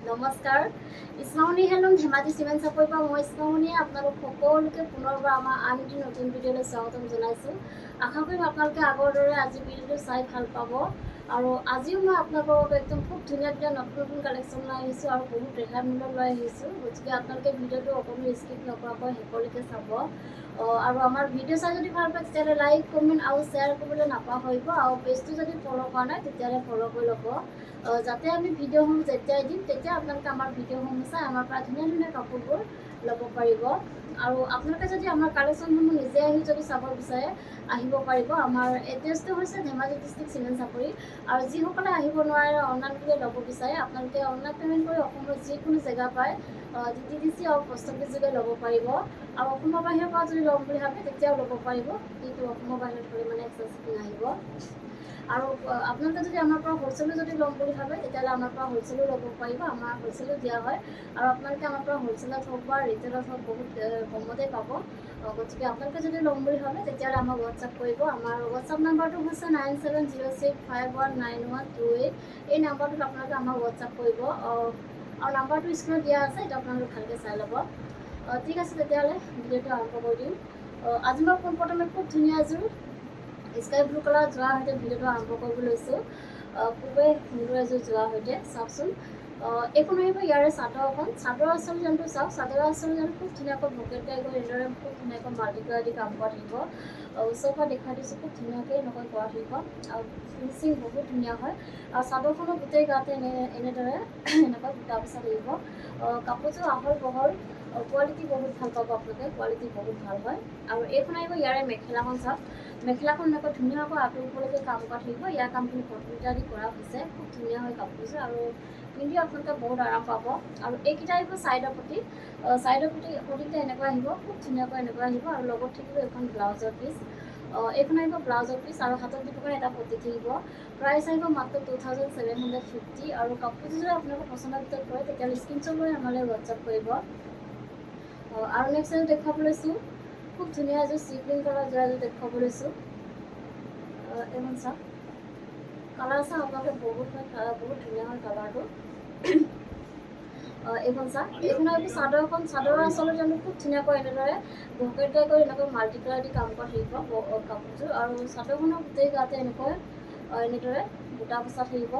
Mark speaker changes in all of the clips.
Speaker 1: নমস্কাৰ ইছমামণি helm Dhemaji cement চাপৰিৰ পৰা মই ইছমামণিয়ে আপোনালোক সকলোকে পুনৰবাৰ আমাৰ আন এটি নতুন ভিডিঅ'লৈ স্বাগতম জনাইছোঁ। আশা কৰিম আপোনালোকে আগৰ দৰে আজি ভিডিঅ'টো চাই ভাল পাব। আৰু আজিও মই আপোনালোকৰ বাবে একদম খুব ধুনীয়া ধুনীয়া নতুন কালেকশ্যন লৈ আহিছোঁ আৰু বহুত ৰেহাই মূল্যত লৈ আহিছোঁ। গতিকে আপোনালোকে ভিডিঅ'টো অকণো স্কিপ নকৰাকৈ শেষলৈকে চাব। আৰু আমাৰ ভিডিঅ' চাই যদি ভাল পায় তেতিয়াহ'লে লাইক কমেণ্ট আৰু শ্বেয়াৰ কৰিবলৈ নাপাহৰিব। আৰু পেজটো যদি ফ'ল' কৰা নাই তেতিয়াহ'লে ফ'ল' কৰি ল'ব, যাতে আমি ভিডিঅ'সমূহ যেতিয়াই দিম তেতিয়া আপোনালোকে আমাৰ ভিডিঅ'সমূহ চাই আমাৰ পৰা ধুনীয়া ধুনীয়া কাপোৰবোৰ ল'ব পাৰিব। আৰু আপোনালোকে যদি আমাৰ কালেকশ্যনসমূহ নিজে আহি যদি চাব বিচাৰে আহিব পাৰিব। আমাৰ এড্ৰেছটো হৈছে ধেমাজি ডিষ্ট্ৰিক্ট চিমেণ্ট চাপৰি। আৰু যিসকলে আহিব নোৱাৰে অনলাইন যোগে ল'ব বিচাৰে আপোনালোকে অনলাইন পে'মেণ্ট কৰি অসমৰ যিকোনো জেগা পায় DTDC আৰু পোষ্ট অফিচ যোগে ল'ব পাৰিব। আৰু অসমৰ বাহিৰৰ পৰা যদি ল'ম বুলি ভাবে তেতিয়াও ল'ব পাৰিব, কিন্তু অসমৰ বাহিৰত হ'লে মানে এক্সট্ৰা শিপিং আহিব। আৰু আপোনালোকে যদি আমাৰ পৰা হ'লচেলো যদি ল'ম বুলি ভাবে তেতিয়াহ'লে আমাৰ পৰা হ'লচেলো ল'ব পাৰিব। আমাৰ হ'লচেলো দিয়া হয় আৰু আপোনালোকে আমাৰ পৰা হ'লচেলত হওক বা ৰিটেইলত হওক বহুত কমতে পাব। গতিকে আপোনালোকে যদি ল'ম বুলি ভাবে তেতিয়াহ'লে আমাক হোৱাটছআপ কৰিব। আমাৰ হোৱাটছআপ নাম্বাৰটো হৈছে 9706519128। এই নাম্বাৰটোত আপোনালোকে আমাক হোৱাটছআপ কৰিব। আৰু নাম্বাৰটো স্ক্ৰীণত দিয়া আছে, এইটো আপোনালোকে ভালকৈ চাই ল'ব। ঠিক আছে, তেতিয়াহ'লে ভিডিঅ'টো আৰম্ভ কৰি দিম। আজি মই পোনপ্ৰথমে খুব ধুনীয়া এযোৰ স্কাই ব্লু কালাৰ যোৱাৰ সৈতে ভিডিঅ'টো আৰম্ভ কৰিব লৈছোঁ। খুবেই সুন্দৰ এযোৰ যোৱাৰ সৈতে চাওকচোন। এইখন আহিব ইয়াৰে চাদৰখন। চাদৰ আঁচল যোনটো চাওক, চাদৰ আঁচল যোনটো খুব ধুনীয়াকৈ ভকেট টাইপ কৰি এনেদৰে খুব ধুনীয়াকৈ মাল্টি কালাৰ দি কাম কৰা থাকিব। ওচৰৰ পৰা দেখুৱাই দিছোঁ, খুব ধুনীয়াকৈ এনেকৈ কৰা থাকিব আৰু ফিনিচিং বহুত ধুনীয়া হয়। আৰু চাদৰখনৰ গোটেই গাতে এনেদৰে এনেকৈ বুটা বচা থাকিব। কাপোৰযোৰ আহল বহল, কোৱালিটি বহুত ভাল পাব আপোনালোকে, কোৱালিটি বহুত ভাল হয়। আৰু এইখন আহিব ইয়াৰে মেখেলাখন চাওক। মেখেলাখন এনেকৈ ধুনীয়াকৈ আঁতৰ ওপৰলৈকে কাম কৰা থাকিব। ইয়াৰ কামখিনি কটমিটাৰ দি কৰা হৈছে, খুব ধুনীয়া হয় কাপোৰযোৰ আৰু পিন্ধি আপোনালোকে বহুত আৰাম পাব। আৰু এইকেইটা আহিব ছাইডৰ পটি। ছাইডৰ পটিকেইটা এনেকুৱা আহিব, খুব ধুনীয়াকৈ এনেকুৱা আহিব। আৰু লগত থাকিব এখন ব্লাউজৰ পিচ। এইখন আহিব ব্লাউজৰ পিচ আৰু হাতত দিব কাৰণে এটা পটি থাকিব। প্ৰাইচ আহিব মাত্ৰ 2750। আৰু কাপোৰযোৰ যদি আপোনালোকৰ পচন্দৰ ভিতৰত পৰে তেতিয়াহ'লে স্ক্ৰীনশ্বট লৈ আমালৈ হোৱাটছআপ কৰিব। আৰু নেক্সট এযোৰ দেখুৱাব লৈছোঁ, খুব ধুনীয়া এযোৰ চি গ্ৰীণ কালাৰ যোৱা এযোৰ দেখুৱাব লৈছোঁ। এইখন চাওক, কালাৰ চাওক আপোনালোকে বহুত ধুনীয়া হয় কালাৰটো। এইখন চাওক, এইখন হয়তো চাদৰখন। চাদৰৰ আচলতে যোনটো খুব ধুনীয়াকৈ এনেদৰে ভকেট টাইপ কৰি এনেকৈ মাল্টি কালাৰ দি কাম কৰা থাকিব কাপোৰযোৰ। আৰু চাদৰখনৰ গোটেই গাতে এনেকৈ এনেদৰে বুটা বচা থাকিব।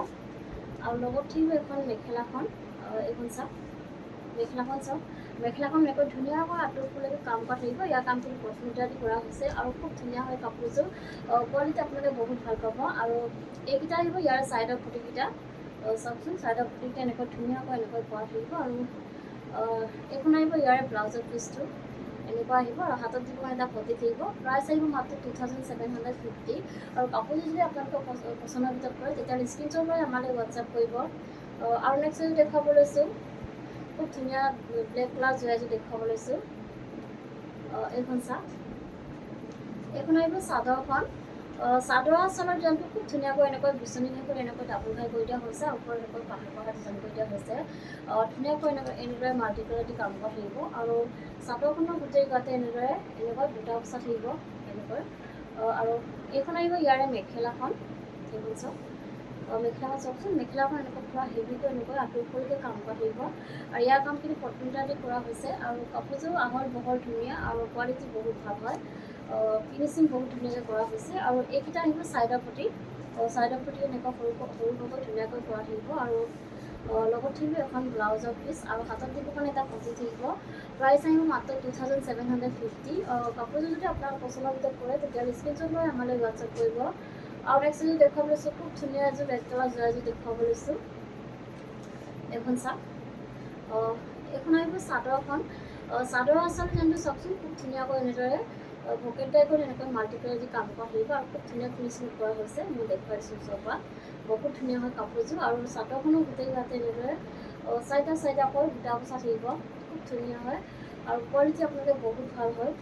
Speaker 1: আৰু লগত থাকিব এখন মেখেলাখন। এইখন চাওক, মেখেলাখন চাওক। মেখেলাখন এনেকৈ ধুনীয়াকৈ আঁতৰ ওপৰলৈকে কাম কৰা থাকিব। ইয়াৰ কামখিনি কটমিটাৰ দি কৰা হৈছে আৰু খুব ধুনীয়া হয় কাপোৰযোৰ। কোৱালিটি আপোনালোকে বহুত ভাল পাব। আৰু এইকেইটা আহিব ইয়াৰ ছাইডৰ পটিকেইটা। চাওকচোন, ছাইডৰ পটিকেইটা এনেকৈ ধুনীয়াকৈ এনেকৈ কৰা থাকিব। আৰু এইখন আহিব ইয়াৰে ব্লাউজৰ পিচটো, এনেকুৱা আহিব। আৰু হাতত দিব এটা পটি থাকিব। প্ৰাইচ আহিব মাত্ৰ 2750। আৰু কাপোৰযোৰ যদি আপোনালোকৰ পচন্দৰ ভিতৰত পৰে তেতিয়াহ'লে স্ক্ৰীনশ্বট লৈ আমালৈ হোৱাটছআপ কৰিব। আৰু নেক্সট এযোৰ দেখুৱাব লৈছোঁ, খুব ধুনীয়া ব্লেক কালাৰ যোৰা এযোৰ দেখুৱাব লৈছোঁ। এইখন চাওক, এইখন আহিব চাদৰখন। চাদৰ আঁচলৰ যোনটো খুব ধুনীয়াকৈ এনেকৈ বিচনী ঘাই কৰি এনেকৈ ডাবুল ঘাই কৰি দিয়া হৈছে। ওপৰত এনেকৈ পাহাৰ ডিজাইন কৰি দিয়া হৈছে। ধুনীয়াকৈ এনেদৰে মাল্টি কালাৰ দি কাম কৰা থাকিব। আৰু চাদৰখনৰ গোটেই গাতে এনেদৰে এনেকৈ বুটা বচা থাকিব এনেকৈ। আৰু এইখন আহিব ইয়াৰে মেখেলাখন। এইখন চাওক, মেখেলাখন চাওকচোন। মেখেলাখন এনেকৈ পুৰা হেভিকৈ এনেকৈ আঁতৰ ওপৰলৈকে কাম কৰা থাকিব। আৰু ইয়াৰ কামখিনি কটমিটাৰ দি কৰা হৈছে। আৰু কাপোৰযোৰ আহল বহল ধুনীয়া আৰু কোৱালিটি বহুত ভাল হয়। ফিনিচিং বহুত ধুনীয়াকৈ কৰা হৈছে। আৰু এইকেইটা আহিব ছাইডৰ পটি। ছাইডৰ পটি এনেকুৱা সৰুকৈ ধুনীয়াকৈ কৰা থাকিব। আৰু লগত থাকিব এখন ব্লাউজৰ পিচ আৰু হাতত দিব কাৰণে এটা পটি থাকিব। প্ৰাইচ আহিব মাত্ৰ 2750। কাপোৰযোৰ যদি আপোনাৰ পচন্দৰ ভিতৰত পৰে তেতিয়াহ'লে স্ক্ৰীনশ্বট লৈ আমালৈ হোৱাটছআপ কৰিব। আৰু নেক্সট এযোৰ দেখুৱাব লৈছোঁ, খুব ধুনীয়া এযোৰ ৰেড কালাৰ যোৰা এযোৰ দেখুৱাব লৈছোঁ। এইখন চাওক, এইখন আহিব চাদৰখন। চাদৰ আঁচল যোনটো চাওকচোন, খুব ধুনীয়াকৈ এনেদৰে ভকেট টাইপত এনেকৈ মাল্টি কালাৰ দি কাম কৰা থাকিব। আৰু খুব ধুনীয়া ফিনিচিং কৰা হৈছে, মই দেখুৱাই দিছোঁ ওচৰৰ পৰা। বহুত ধুনীয়া হয় কাপোৰযোৰ। আৰু চাদৰখনো গোটেই গাতে এনেদৰে চাইডে আকৌ বুটা বচা থাকিব, খুব ধুনীয়া হয়। আৰু কোৱালিটি আপোনালোকে বহুত ভাল হয়।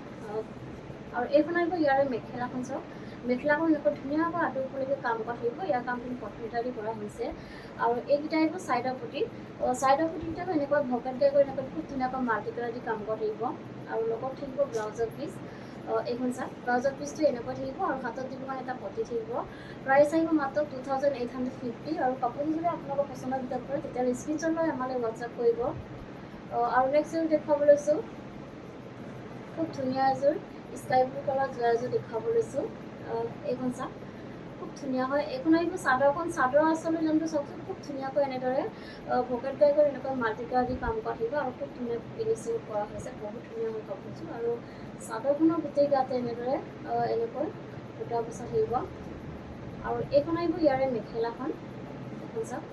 Speaker 1: আৰু এইখন আহিব ইয়াৰে মেখেলাখন চাওক। মেখেলাখন এনেকৈ ধুনীয়াকৈ আঁতৰ ওপৰলৈকে কাম কৰা থাকিব। ইয়াৰ কামখিনি কটমিটাৰ দি কৰা হৈছে। আৰু এইকেইটা আহিব ছাইডৰ পটি। ছাইডৰ পটিকেইটাও এনেকৈ ভকেট টাইপ কৰি এনেকৈ খুব ধুনীয়াকৈ মাল্টি কালাৰ দি কাম কৰা থাকিব। আৰু লগত থাকিব ব্লাউজৰ পিচ। এইখন চাওক ব্লাউজৰ পিচটো এনেকুৱা থাকিব আৰু হাতত দিব কাৰণে এটা পটি থাকিব প্ৰাইচ আহিব মাত্ৰ 2850 আৰু কাপোৰটো যদি আপোনালোকৰ পচন্দৰ ভিতৰত পৰে তেতিয়া স্ক্ৰীনশ্বট লৈ আমালৈ হোৱাটছআপ কৰিব আৰু নেক্সট এযোৰ দেখুৱাব লৈছোঁ খুব ধুনীয়া এযোৰ স্কাই ব্লু কালাৰ যোৰা এযোৰ দেখুৱাব লৈছোঁ এইখন চাওক খুব ধুনীয়া হয় এইখন আহিব চাদৰখন চাদৰ আচলতে যোনটো চাওকচোন খুব ধুনীয়াকৈ এনেদৰে পকেট বেগৰ এনেকৈ মাল্টি কালাৰ দি কাম কৰা থাকিব আৰু খুব ধুনীয়া ফিনিচিং কৰা হৈছে বহুত ধুনীয়া হয় কাপোৰযোৰ আৰু চাদৰখনৰ গোটেই গাতে এনেদৰে এনেকৈ বুটা বচা থাকিব আৰু এইখন আহিব ইয়াৰে মেখেলাখন এখন চাওক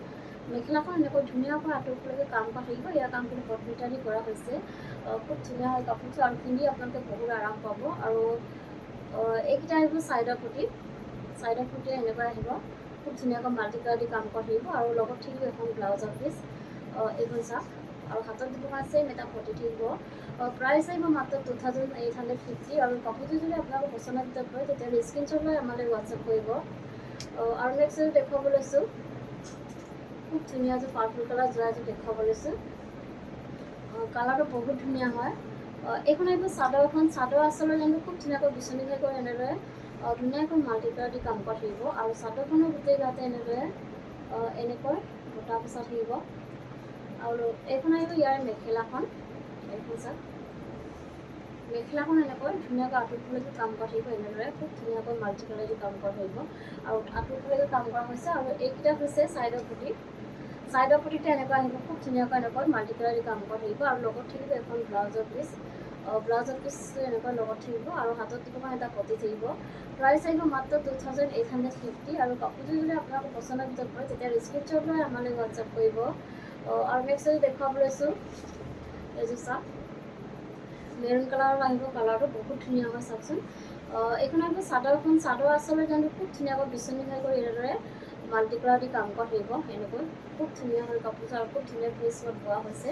Speaker 1: মেখেলাখন এনেকৈ ধুনীয়াকৈ আঁতৰলৈকে কাম কৰা থাকিব ইয়াৰ কামখিনি কটমিটা দি কৰা হৈছে খুব ধুনীয়া হয় কাপোৰযোৰ আৰু পিন্ধি আপোনালোকে বহুত আৰাম পাব আৰু এইকেইটা আহিব চাইডৰ ফুটি এনেকৈ আহিব খুব ধুনীয়াকৈ মাল্টি কালাৰ দি কাম কৰা থাকিব আৰু লগত থাকিব এখন ব্লাউজৰ পিচ এইখন চাওক আৰু হাতত দিব আছে এটা পটি থাকিব প্ৰাইচ আহিব মাত্ৰ 2850 আৰু কাপোৰযোৰ যদি আপোনালোকৰ পচন্দৰ ভিতৰত হয় তেতিয়াহ'লে স্ক্ৰীনশ্বট লৈ আমালৈ হোৱাটছআপ কৰিব আৰু নেক্সট এযোৰ দেখুৱাব লৈছোঁ খুব ধুনীয়া এযোৰ পাৰ্পল কালাৰ যোৰা এযোৰ দেখুৱাব লৈছোঁ কালাৰটো বহুত ধুনীয়া হয় এইখন আহিব চাদৰখন চাদৰ আচলতে যোনটো খুব ধুনীয়াকৈ বিচনী ঘাই কৰি এনেদৰে ধুনীয়াকৈ মাল্টি কালাৰ দি কাম কৰা থাকিব আৰু চাদৰখনৰ গোটেই গাতে এনেদৰে এনেকৈ বুটা বচা থাকিব আৰু এইখন আহিব ইয়াৰ মেখেলাখন এইখন চাওক মেখেলাখন এনেকৈ ধুনীয়াকৈ আঁতৰলৈকে কাম কৰা থাকিব এনেদৰে খুব ধুনীয়াকৈ মাল্টি কালাৰ দি কাম কৰা থাকিব আৰু আঁতৰলৈকে কাম কৰা হৈছে আৰু এইকেইটা হৈছে চাইডৰ ফুটিতে এনেকুৱা আহিব খুব ধুনীয়াকৈ এনেকৈ মাল্টি কালাৰ দি কাম কৰা থাকিব আৰু লগত থাকিব এখন ব্লাউজৰ পিচ এনেকুৱা লগত থাকিব আৰু হাতত দিব কাৰণে এটা পটি থাকিব প্ৰাইচ আহিব মাত্ৰ 2850 আৰু কাপোৰযোৰ যদি আপোনালোকৰ পচন্দৰ ভিতৰত পৰে তেতিয়া স্ক্ৰীনশ্বট লৈ আমালৈ হোৱাটছআপ কৰিব আৰু নেক্সট এযোৰ দেখুৱাব লৈছোঁ এযোৰ চাওক মেৰুন কালাৰৰ আহিব কালাৰটো বহুত ধুনীয়া হয় চাওকচোন এইখন আহিব চাদৰখন চাদৰ আচলতে যোনটো খুব ধুনীয়াকৈ বিচনী ঘাই কৰি এনেদৰে মাল্টি কালাৰ দি কাম কৰা থাকিব এনেকৈ খুব ধুনীয়া হয় কাপোৰযোৰ আৰু খুব ধুনীয়া ফিনিচিঙত বোৱা হৈছে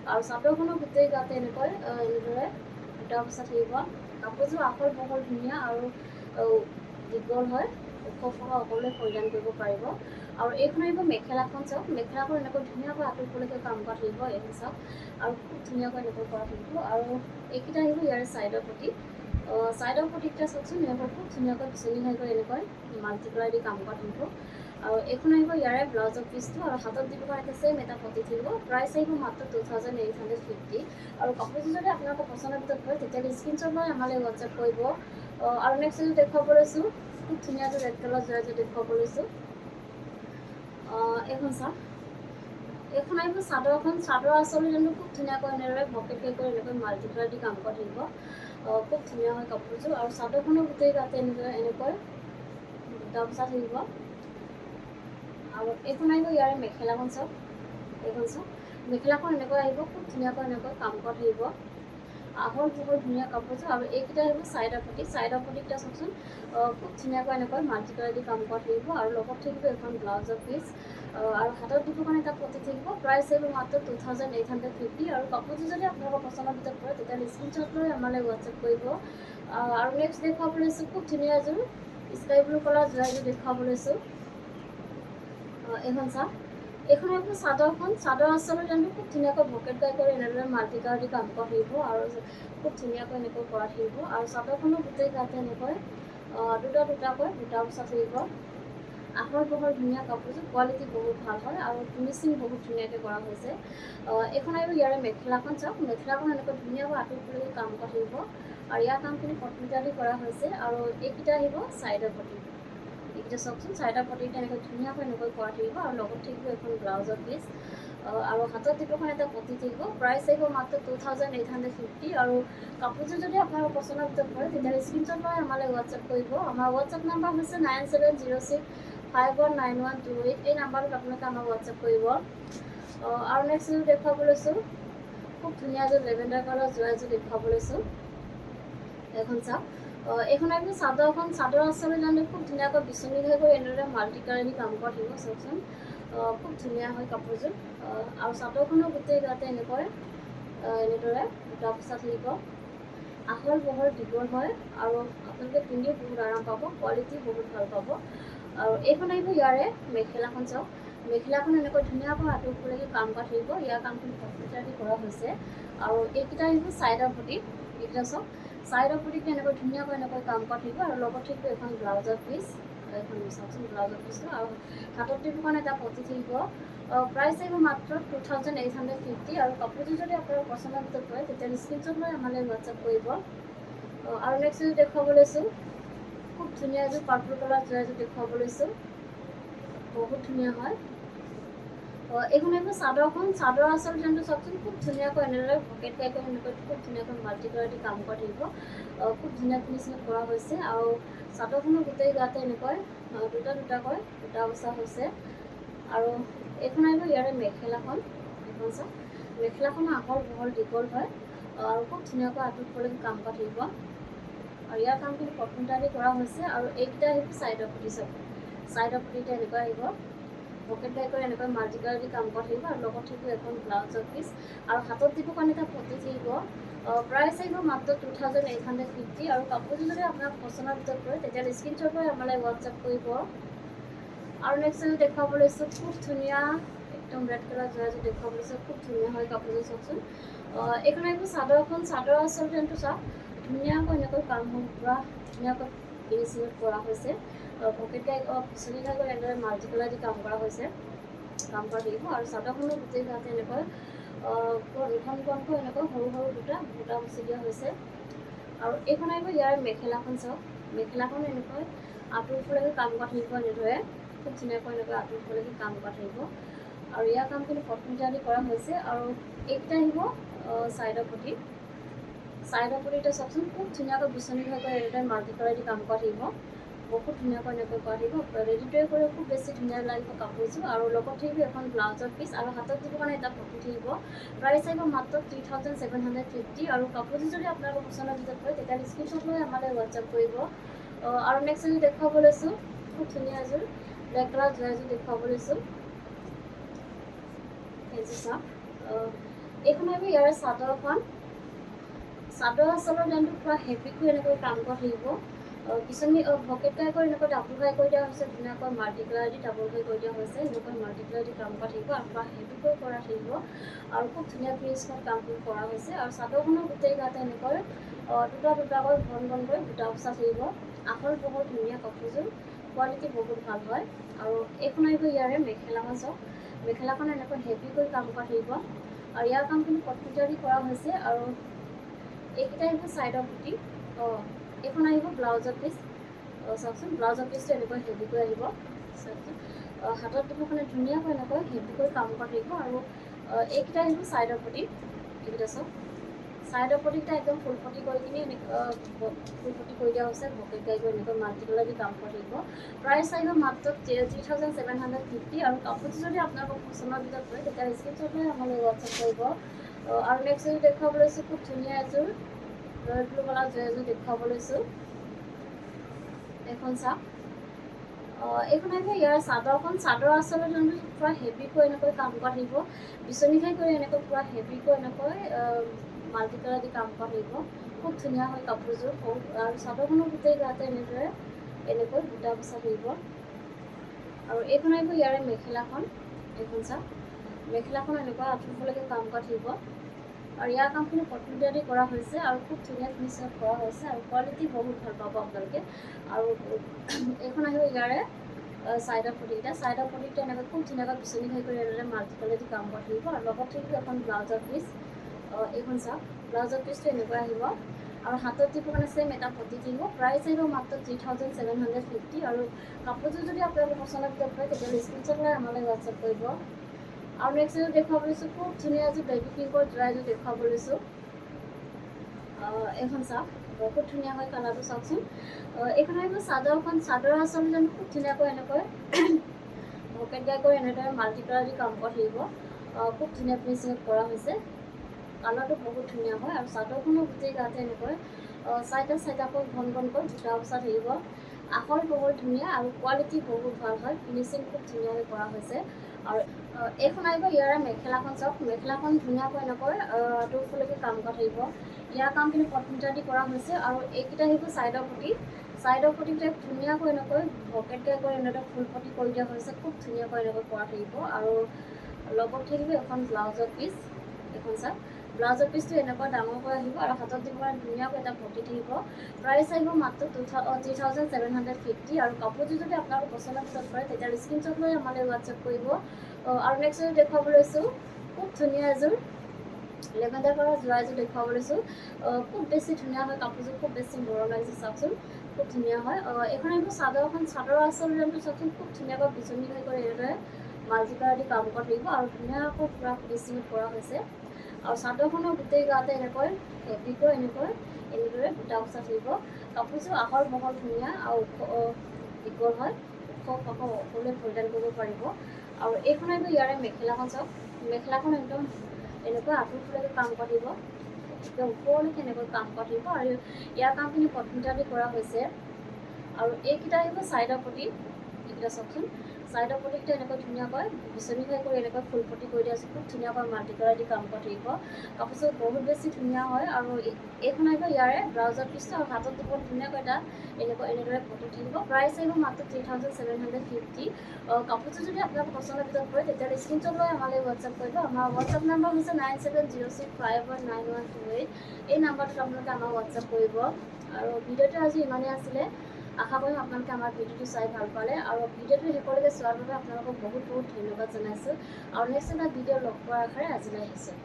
Speaker 1: আৰু চাদৰখনৰ গোটেই গাতে এনেকৈ এনেদৰে বুটা বচা থাকিব কাপোৰযোৰ আহল বহল ধুনীয়া আৰু দীঘল হয় ওখ সকলোৱে পৰিধান কৰিব পাৰিব আৰু এইখন আহিব মেখেলাখন চাওক মেখেলাখন এনেকৈ ধুনীয়াকৈ আঁতৰলৈকে কাম কৰা থাকিব এইখন চাওক আৰু খুব ধুনীয়াকৈ এনেকৈ কৰা থাকিব আৰু এইকেইটা আহিব ইয়াৰে চাইডৰ পটিকেইটা চাওকচোন এনেকৈ খুব ধুনীয়াকৈ বিচনী ঘাই কৰি এনেকৈ মাল্টি কালাৰ দি কাম কৰা থাকিব আৰু এইখন আহিব ইয়াৰে ব্লাউজৰ পিচটো আৰু হাতত দিব কাৰণে ছেম এটা পটি থাকিব প্ৰাইচ আহিব মাত্ৰ 2850 আৰু কাপোৰযোৰ যদি আপোনালোকৰ পচন্দৰ ভিতৰত হয় তেতিয়াহ'লে স্ক্ৰীনশ্বট লৈ আমালৈ হোৱাটছআপ কৰিব আৰু নেক্সট এযোৰ দেখুৱাব লৈছোঁ খুব ধুনীয়া এযোৰ ৰেড কালাৰ যোৰা এযোৰ দেখুৱাব লৈছোঁ এইখন চাওক এইখন আহিব চাদৰখন চাদৰ আচলতে যোনটো খুব ধুনীয়াকৈ এনেদৰে পকেটকৈ কৰি এনেকৈ মাল্টি কালাৰ দি কাম কৰা থাকিব খুব ধুনীয়া হয় কাপোৰযোৰ আৰু চাদৰখনৰ গোটেই গাতে এনেকৈ বুটা বচা থাকিব আৰু এইখন আহিব ইয়াৰে মেখেলাখন চাওক মেখেলাখন এনেকৈ আহিব খুব ধুনীয়াকৈ এনেকৈ কাম কৰা থাকিব আহল বহল ধুনীয়া কাপোৰযোৰ আৰু এইকেইটা আহিব চাইডৰ পটিকেইটা চাওকচোন খুব ধুনীয়াকৈ এনেকৈ মাল্টি কালাৰ দি কাম কৰা থাকিব আৰু লগত থাকিব এখন ব্লাউজৰ পিচ আৰু হাতত দিব কাৰণে এটা পটি থাকিব প্ৰাইচ আহিব মাত্ৰ 2850 আৰু কাপোৰযোৰ যদি আপোনালোকৰ পচন্দৰ ভিতৰত পৰে তেতিয়াহ'লে স্ক্ৰীনশ্বট লৈ আমালৈ হোৱাটছআপ কৰিব আৰু নেক্সট দেখুৱাব লৈছোঁ খুব ধুনীয়া এযোৰ স্কাই ব্লু কালাৰ যোৰা এযোৰ দেখুৱাব লৈছোঁ এইখন চাওক এইখন আহিব চাদৰ আচলতে যোনটো খুব ধুনীয়াকৈ পকেট গাই কৰি এনেদৰে মাল্টি কালাৰ দি কাম কৰা থাকিব আৰু খুব ধুনীয়াকৈ এনেকৈ কৰা থাকিব আৰু চাদৰখনৰ গোটেই গাতে এনেকৈ দুটাকৈ বুটা বচা থাকিব আহল বহল ধুনীয়া কাপোৰযোৰ কোৱালিটি বহুত ভাল হয় আৰু ফিনিচিং বহুত ধুনীয়াকৈ কৰা হৈছে এইখন আহিব ইয়াৰে মেখেলাখন চাওক মেখেলাখন এনেকৈ ধুনীয়াকৈ আঁতৰলৈকে কাম কৰা থাকিব আৰু ইয়াৰ কামখিনি কটমিটা দি কৰা হৈছে আৰু এইকেইটা আহিব চাইডৰ পটি এইকেইটা চাওকচোন চাইডৰ পটিকেইটা এনেকৈ ধুনীয়াকৈ এনেকৈ কৰা থাকিব আৰু লগত থাকিব এখন ব্লাউজৰ পিচ আৰু হাতত দিব কাৰণে এটা পটি থাকিব প্ৰাইচ আহিব মাত্ৰ 2850 আৰু কাপোৰযোৰ যদি আপোনালোকৰ পচন্দৰ ভিতৰত পৰে তেতিয়াহ'লে স্ক্ৰীনশ্বট লৈ আমালৈ হোৱাটছআপ কৰিব আমাৰ হোৱাটছআপ নাম্বাৰ হৈছে 9706519128 এই নাম্বাৰটোত আপোনালোকে আমাক হোৱাটছআপ কৰিব আৰু নেক্সট এযোৰ দেখুৱাব লৈছোঁ খুব ধুনীয়া এযোৰ লেভেণ্ডাৰ কালাৰ যোৰা এযোৰ দেখুৱাব লৈছোঁ এখন চাওক এইখন আহিব চাদৰ আচলতে যোনটো খুব ধুনীয়াকৈ বিচনী ঘাই কৰি এনেদৰে মাল্টি কালাৰ দি কাম কৰা থাকিব চাওকচোন খুব ধুনীয়া হয় কাপোৰযোৰ আৰু চাদৰখনৰ গোটেই গাতে এনেদৰে বুটা বচা থাকিব আহল বহল দীঘল হয় আৰু আপোনালোকে পিন্ধিও বহুত আৰাম পাব কোৱালিটি বহুত ভাল পাব আৰু এইখন আহিব ইয়াৰে মেখেলাখন চাওক মেখেলাখন এনেকৈ ধুনীয়াকৈ আঁতৰলৈকে কাম কৰা থাকিব ইয়াৰ কামখিনি কটমিটা দি কৰা হৈছে আৰু এইকেইটা আহিব চাইডৰ পটি এইকেইটা চাওক চাইডৰ পটিটো এনেকৈ ধুনীয়াকৈ এনেকৈ কাম কৰা থাকিব আৰু লগত থাকিব এখন ব্লাউজৰ পিচ এখন চাওকচোন ব্লাউজৰ পিচটো আৰু হাতত দিব কাৰণে এটা পটি থাকিব প্ৰাইচ আহিব মাত্ৰ 2850 আৰু কাপোৰটো যদি আপোনাৰ পচন্দৰ ভিতৰত পৰে তেতিয়া স্ক্ৰীনশ্বট লৈ আমালৈ হোৱাটছআপ কৰিব আৰু নেক্সট যদি দেখুৱাব লৈছোঁ খুব ধুনীয়া এযোৰ পাৰ্পল কালাৰ যোৰা এযোৰ দেখুৱাব লৈছোঁ বহুত ধুনীয়া হয় এইখন আহিব চাদৰখন চাদৰ আচল যোনটো চাওকচোন খুব ধুনীয়াকৈ এনেদৰে পকেট টাইপৰ এনেকৈ খুব ধুনীয়াকৈ মাল্টি কালাৰ দি কাম কৰা থাকিব খুব ধুনীয়া ফিনিচিং কৰা হৈছে আৰু চাদৰখনৰ গোটেই গাতে এনেকৈ দুটাকৈ দুটা অৱস্থা হৈছে আৰু এইখন আহিব ইয়াৰে মেখেলাখন এখন চাওক মেখেলাখনৰ আহল বহল দীঘল হয় আৰু খুব ধুনীয়াকৈ আঁতৰলৈকে কাম কৰা থাকিব আৰু ইয়াৰ কামখিনি কটন দি কৰা হৈছে আৰু এইকেইটা আহিব চাইডৰ পটি চাওক চাইডৰ পটিটা এনেকুৱা আহিব পকেট টাইপৰ এনেকৈ মাল্টি কালাৰ দি কাম কৰা থাকিব আৰু লগত থাকিব এখন ব্লাউজৰ পিচ আৰু হাতত দিব কাৰণে এটা পটি থাকিব প্ৰাইচ আহিব মাত্ৰ 2850 আৰু কাপোৰটো যদি আপোনাৰ পচন্দৰ ভিতৰত পৰে তেতিয়া স্ক্ৰীনশ্বট লৈ আমালৈ হোৱাটছআপ কৰিব আৰু নেক্সট আমি দেখুৱাব লৈছোঁ খুব ধুনীয়া একদম ৰেড কালাৰ যোৰা এযোৰ দেখুৱাব লৈছোঁ খুব ধুনীয়া হয় কাপোৰযোৰ চাওকচোন এইখন আহিব চাদৰখন চাদৰ আচলতে যোনটো চাওক ধুনীয়াকৈ এনেকৈ কাম পূৰা ধুনীয়াকৈ ফিনিচিঙত কৰা হৈছে পকেট পিছলি গৈ এনেদৰে মাল্টি কালাৰ দি কাম কৰা হৈছে কাম কৰা থাকিব আৰু চাদৰখনৰ গোটেই গাতে এনেকৈ দুখনকৈ এনেকৈ সৰু সৰু দুটা বুটা মুচি দিয়া হৈছে আৰু এইখন আহিব ইয়াৰ মেখেলাখন চাওক মেখেলাখন এনেকৈ আঁতৰলৈকে কাম কৰা থাকিব এনেদৰে খুব ধুনীয়াকৈ এনেকৈ আঁতৰলৈকে কাম কৰা থাকিব আৰু ইয়াৰ কামখিনি কটন দি কৰা হৈছে আৰু এইকেইটা আহিব চাইডৰ পটি চাওকচোন খুব ধুনীয়াকৈ বিচনী হৈ গৈ এনেদৰে মাল্টি কালাৰ দি কাম কৰা থাকিব বহুত ধুনীয়াকৈ এনেকৈ কৰা থাকিব ৰেডি টু কৰি খুব বেছি ধুনীয়া লাগিব কাপোৰযোৰ আৰু লগত থাকিব এখন ব্লাউজৰ পিচ আৰু হাতত দিব কাৰণে এটা পটি থাকিব প্ৰাইচ আহিব মাত্ৰ 3750 আৰু কাপোৰযোৰ যদি আপোনালোকৰ পচন্দৰ ভিতৰত পৰে তেতিয়া স্ক্ৰীনশ্বট লৈ আমালৈ হোৱাটছআপ কৰিব আৰু নেক্সট যদি দেখুৱাব লৈছোঁ খুব ধুনীয়া এযোৰ ব্লেক কালাৰ যোৰা এযোৰ দেখুৱাব লৈছোঁ এইযোৰ চাওক এইখন আহিব ইয়াৰে চাদৰখন চাদৰ আচলৰ যোনটো পূৰা হেভিকৈ এনেকৈ কাম কৰা থাকিব পিছনি পকেট টাইপৰ এনেকৈ ডাবল ফ্ৰাই কৰি দিয়া হৈছে ধুনীয়াকৈ মাল্টি কালাৰ দি ডাবল ফ্ৰাই কৰি দিয়া হৈছে এনেকৈ মাল্টি কালাৰ দি কাম কৰা থাকিব আৰু পূৰা হেভিকৈ কৰা থাকিব আৰু খুব ধুনীয়া ফিনিচিঙত কামখিনি কৰা হৈছে আৰু চাদৰখনৰ গোটেই গাতে এনেকৈ দুটাকৈ ঘনকৈ দুটা বচা থাকিব আহল বহুত ধুনীয়া কাপোৰযোৰ কোৱালিটি বহুত ভাল হয় আৰু এইখন আহিব ইয়াৰে মেখেলাখন চাওক মেখেলাখন এনেকৈ হেভিকৈ কাম কৰা থাকিব আৰু ইয়াৰ কামখিনি কটন দি কৰা হৈছে আৰু এইকেইটা আহিব চাইডৰ পটি এইখন আহিব ব্লাউজৰ পিচ চাওকচোন ব্লাউজৰ পিচটো এনেকৈ হেভিকৈ আহিব চাওকচোন হাতত দিব কাৰণে ধুনীয়াকৈ এনেকৈ হেভিকৈ কাম কৰা থাকিব আৰু এইকেইটা আহিব চাইডৰ পটি এইকেইটা চাওক চাইডৰ পটিকেইটা একদম ফুল পটি কৰি কিনি ফুল পটি কৰি দিয়া হৈছে বকেট গাই কৰি এনেকৈ মাল্টি কালাৰ দি কাম কৰা থাকিব প্ৰাইচ আহিব মাত্ৰ 3750 আৰু কাপোৰটো যদি আপোনালোকৰ পচন্দৰ ভিতৰত পৰে তেতিয়া স্ক্ৰীনশ্বট লৈ আমালৈ হোৱাটছআপ কৰিব আৰু নেক্সট যদি দেখুৱাব লৈছোঁ খুব ধুনীয়া এযোৰ ৰয়েল ব্লু কালাৰ যোৰা এযোৰ দেখুৱাব লৈছোঁ এখন চাওক এইখন আহিব ইয়াৰ চাদৰখন চাদৰ আচলতে যোনটো পূৰা হেভিকৈ এনেকৈ কাম কৰা থাকিব বিচনী খাই কৰি এনেকৈ পূৰা হেভিকৈ এনেকৈ মাল্টি কালাৰ দি কাম কৰা থাকিব খুব ধুনীয়া হয় কাপোৰযোৰ আৰু চাদৰখনৰ গোটেই গাতে এনেদৰে এনেকৈ বুটা বচা থাকিব আৰু এইখন আহিব ইয়াৰে মেখেলাখন এইখন চাওক মেখেলাখন এনেকুৱা আঁঠুৰলৈকে কাম কৰা থাকিব আৰু ইয়াৰ কামখিনি কটন দি কৰা হৈছে আৰু খুব ধুনীয়া ফিনিচিঙত কৰা হৈছে আৰু কোৱালিটি বহুত ভাল পাব আপোনালোকে আৰু এইখন আহিব ইয়াৰে চাইডৰ পটিকেইটা এনেকৈ খুব ধুনীয়াকৈ বিচনী খাই কৰি এনেদৰে মাল্টি কালাৰ দি কাম কৰা থাকিব আৰু লগত থাকিব এখন ব্লাউজৰ পিচ এইখন চাওক ব্লাউজৰ পিচটো এনেকৈ আহিব আৰু হাতত দিব কাৰণে ছেম এটা পটি থাকিব প্ৰাইচ আহিব মাত্ৰ 3750 আৰু কাপোৰযোৰ যদি আপোনালোকৰ পচন্দৰ ভিতৰত হয় তেতিয়া স্ক্ৰীনশ্বট লৈ আমালৈ হোৱাটছআপ কৰিব আৰু নেক্সট এযোৰ দেখুৱাব লৈছোঁ খুব ধুনীয়া এযোৰ বেবী পিংকৰ যোৰা এযোৰ দেখুৱাব লৈছোঁ এইখন চাওক বহুত ধুনীয়া হয় কালাৰটো চাওকচোন এইখন আহিব চাদৰখন চাদৰ আচলতে জানো খুব ধুনীয়াকৈ এনেকৈ পকেট গাই কৰি এনেদৰে মাল্টি কালাৰ দি কাম কৰা থাকিব খুব ধুনীয়া ফিনিচিঙত কৰা হৈছে কালাৰটো বহুত ধুনীয়া হয় আৰু চাদৰখনৰ গোটেই গাতে এনেকৈ চাইডাকৈ ঘনকৈ বুটা বচা থাকিব আহল বহল ধুনীয়া আৰু কোৱালিটি বহুত ভাল হয় ফিনিচিং খুব ধুনীয়াকৈ কৰা হৈছে আৰু এইখন আহিব ইয়াৰে মেখেলাখন চাওক মেখেলাখন ধুনীয়াকৈ এনেকৈ দুফালৈকে কাম কৰা থাকিব ইয়াৰ কামখিনি কটন দি কৰা হৈছে আৰু এইকেইটা আহিব চাইডৰ পটিকেইটা ধুনীয়াকৈ এনেকৈ পকেট গাই কৰি এনেদৰে ফুল পটি কৰি দিয়া হৈছে খুব ধুনীয়াকৈ এনেকৈ কৰা থাকিব আৰু লগত থাকিব এখন ব্লাউজৰ পিচ এখন চাওক ব্লাউজৰ পিচটো এনেকুৱা ডাঙৰকৈ আহিব আৰু হাতত দিব ধুনীয়াকৈ এটা পটি থাকিব। প্ৰাইচ আহিব মাত্ৰ 3750 আৰু কাপোৰযোৰ যদি আপোনালোকৰ পচন্দৰ ভিতৰত পৰে তেতিয়া স্ক্ৰীনশ্বট লৈ আমালৈ হোৱাটছএপ কৰিব। আৰু নেক্সট দেখুৱাব লৈছোঁ খুব ধুনীয়া এযোৰ লেভেণ্ডাৰ কালাৰ যোৰা এযোৰ দেখুৱাব লৈছোঁ। খুব বেছি ধুনীয়া হয় কাপোৰযোৰ, খুব বেছি মৰম লাগিছে চাওকচোন, খুব ধুনীয়া হয়। এইখন আহিব চাদৰখন, চাদৰৰ আঁচল ৰেমটো চাওকচোন, খুব ধুনীয়াকৈ বিচনী হৈ কৰি এনেদৰে মাল্টি কালাৰ দি কাম কৰা থাকিব আৰু ধুনীয়াকৈ পূৰা ফিনিচিঙত কৰা হৈছে। আৰু চাদৰখনৰ গোটেই গাতে এনেকৈ হেভিকৈ এনেদৰে বুটা বচা থাকিব। কাপোৰযোৰ আহল বহল ধুনীয়া আৰু দীঘল হয়, ওখ সকলোৱে পৰিধান কৰিব পাৰিব। আৰু এইখন আহিব ইয়াৰে মেখেলাখন চাওক, মেখেলাখন একদম এনেকৈ আঁঠুৰলৈকে কাম কাটিব, একদম ওপৰলৈকে এনেকৈ কাম কাটিব আৰু ইয়াৰ কামখিনি পদ্মিতা দি কৰা হৈছে। আৰু এইকেইটা আহিব ছাইডৰ পটি, এইকেইটা চাওকচোন, ছাইডৰ পটিকেইটা এনেকৈ ধুনীয়াকৈ বিচনী হৈ কৰি এনেকৈ ফুল পটি কৰি দিয়া আছে, খুব ধুনীয়াকৈ মাল্টি কালাৰ দি কাম কৰা থাকিব। কাপোৰযোৰ বহুত বেছি ধুনীয়া হয়। আৰু এইখন আহিব ইয়াৰে ব্লাউজৰ পিচটো আৰু হাতত দিব ধুনীয়াকৈ এটা এনেদৰে পটি থাকিব। প্ৰাইচ আহিব মাত্ৰ 3750। কাপোৰযোৰ যদি আপোনালোকৰ পচন্দৰ ভিতৰত পৰে তেতিয়াহ'লে স্ক্ৰীনশ্বট লৈ আমালৈ হোৱাটছএপ কৰিব। আমাৰ হোৱাটছএপ নাম্বাৰ হৈছে 9706519128। এই নাম্বাৰটোত আপোনালোকে আমাক হোৱাটছএপ কৰিব। আৰু ভিডিঅ'টো আজি ইমানেই আছিলে, আশা কৰিম আপোনালোকে আমাৰ ভিডিঅ'টো চাই ভাল পালে। আৰু ভিডিঅ'টো শেষলৈকে চোৱাৰ বাবে আপোনালোকক বহুত বহুত ধন্যবাদ জনাইছোঁ। আৰু নেক্সট এটা ভিডিঅ' লগ পোৱাৰ আশাৰে আজিলৈ আহিছোঁ।